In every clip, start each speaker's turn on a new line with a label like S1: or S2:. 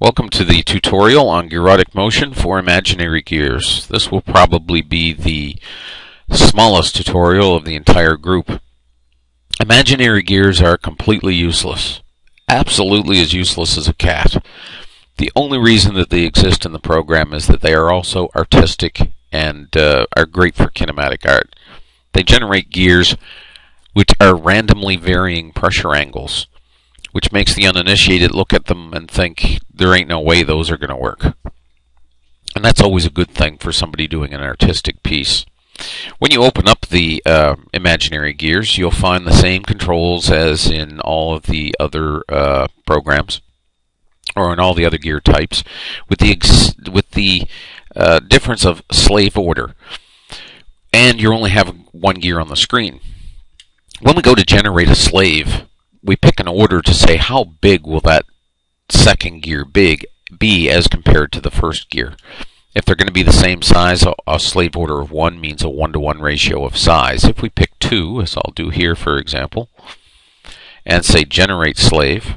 S1: Welcome to the tutorial on gyrotic motion for imaginary gears. This will probably be the smallest tutorial of the entire group. Imaginary gears are completely useless. Absolutely as useless as a cat. The only reason that they exist in the program is that they are also artistic and are great for kinematic art. They generate gears which are randomly varying pressure angles, which makes the uninitiated look at them and think there ain't no way those are going to work. And that's always a good thing for somebody doing an artistic piece. When you open up the imaginary gears, you'll find the same controls as in all of the other programs, or in all the other gear types, with the difference of slave order. And you're only having one gear on the screen. When we go to generate a slave, we pick an order to say how big will that second gear be as compared to the first gear. If they're going to be the same size, a slave order of 1 means a 1-to-1 ratio of size. If we pick 2, as I'll do here for example, and say generate slave,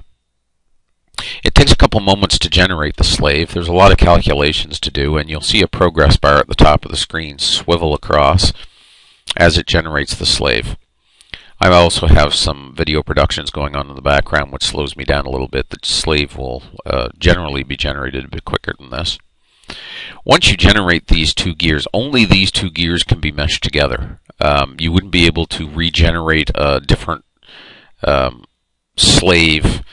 S1: it takes a couple moments to generate the slave. There's a lot of calculations to do, and you'll see a progress bar at the top of the screen swivel across as it generates the slave. I also have some video productions going on in the background which slows me down a little bit. The slave will generally be generated a bit quicker than this. Once you generate these two gears, only these two gears can be meshed together. You wouldn't be able to regenerate a different slave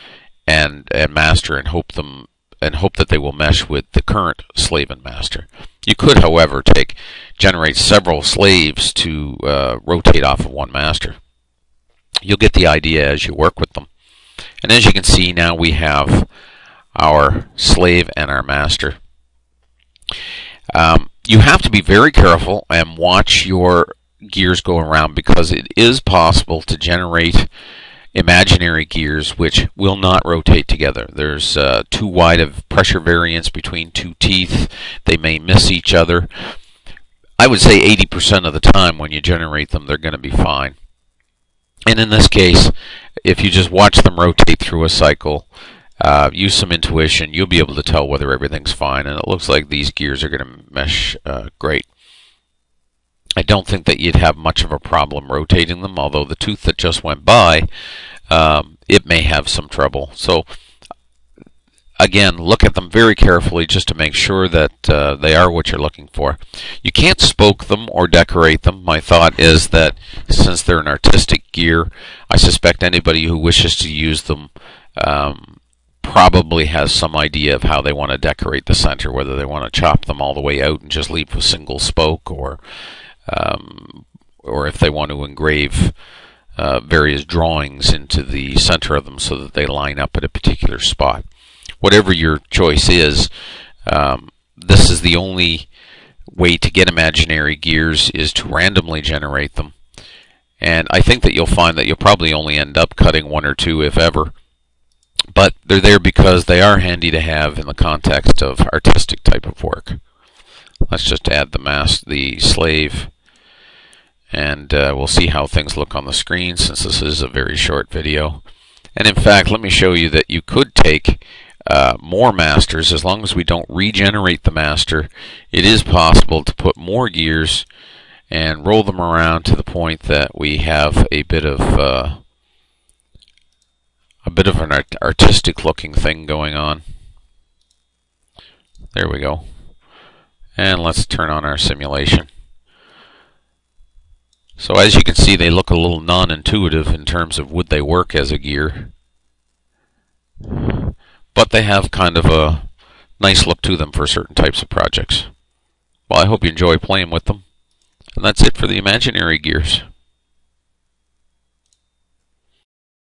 S1: and master and hope that they will mesh with the current slave and master. You could, however, generate several slaves to rotate off of one master. You'll get the idea as you work with them. And as you can see, now we have our slave and our master. You have to be very careful and watch your gears go around, because it is possible to generate imaginary gears which will not rotate together. There's too wide of pressure variance between two teeth. They may miss each other. I would say 80% of the time when you generate them, they're going to be fine. And in this case, if you just watch them rotate through a cycle, use some intuition, you'll be able to tell whether everything's fine. And it looks like these gears are going to mesh great. I don't think that you'd have much of a problem rotating them, although the tooth that just went by, it may have some trouble. So again, look at them very carefully just to make sure that they are what you're looking for. You can't spoke them or decorate them. My thought is that since they're an artistic gear, I suspect anybody who wishes to use them probably has some idea of how they want to decorate the center, whether they want to chop them all the way out and just leave a single spoke, or if they want to engrave various drawings into the center of them so that they line up at a particular spot. Whatever your choice is, this is the only way to get imaginary gears, is to randomly generate them. And I think that you'll find that you'll probably only end up cutting 1 or 2, if ever. But they're there because they are handy to have in the context of artistic type of work. Let's just add the slave, and we'll see how things look on the screen, since this is a very short video. And in fact, let me show you that you could take more masters. As long as we don't regenerate the master, it is possible to put more gears and roll them around to the point that we have a bit of an artistic looking thing going on. There we go. And let's turn on our simulation. So as you can see, they look a little non-intuitive in terms of would they work as a gear, but they have kind of a nice look to them for certain types of projects. Well, I hope you enjoy playing with them. And that's it for the imaginary gears.